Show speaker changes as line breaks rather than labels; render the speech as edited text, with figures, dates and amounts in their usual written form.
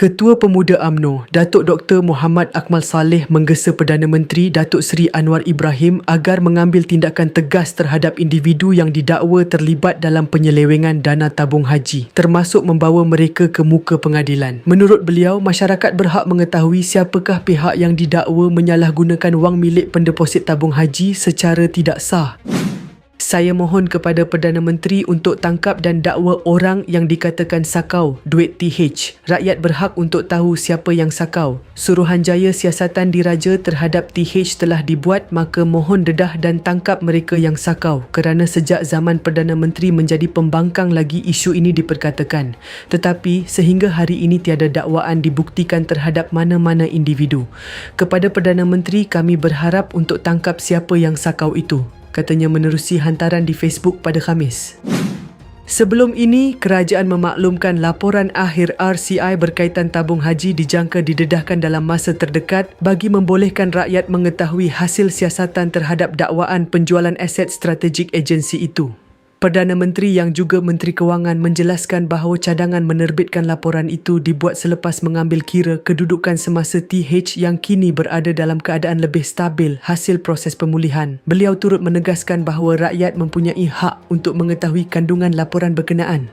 Ketua Pemuda UMNO, Datuk Dr. Muhammad Akmal Saleh menggesa Perdana Menteri Datuk Seri Anwar Ibrahim agar mengambil tindakan tegas terhadap individu yang didakwa terlibat dalam penyelewengan dana tabung haji, termasuk membawa mereka ke muka pengadilan. Menurut beliau, masyarakat berhak mengetahui siapakah pihak yang didakwa menyalahgunakan wang milik pendeposit tabung haji secara tidak sah. Saya mohon kepada Perdana Menteri untuk tangkap dan dakwa orang yang dikatakan sakau duit TH. Rakyat berhak untuk tahu siapa yang sakau. Suruhanjaya siasatan diraja terhadap TH telah dibuat, maka mohon dedah dan tangkap mereka yang sakau, kerana sejak zaman Perdana Menteri menjadi pembangkang lagi isu ini diperkatakan. Tetapi sehingga hari ini tiada dakwaan dibuktikan terhadap mana-mana individu. Kepada Perdana Menteri, kami berharap untuk tangkap siapa yang sakau itu, katanya menerusi hantaran di Facebook pada Khamis. Sebelum ini, kerajaan memaklumkan laporan akhir RCI berkaitan tabung haji dijangka didedahkan dalam masa terdekat bagi membolehkan rakyat mengetahui hasil siasatan terhadap dakwaan penjualan aset strategik agensi itu. Perdana Menteri yang juga Menteri Kewangan menjelaskan bahawa cadangan menerbitkan laporan itu dibuat selepas mengambil kira kedudukan semasa TH yang kini berada dalam keadaan lebih stabil hasil proses pemulihan. Beliau turut menegaskan bahawa rakyat mempunyai hak untuk mengetahui kandungan laporan berkenaan.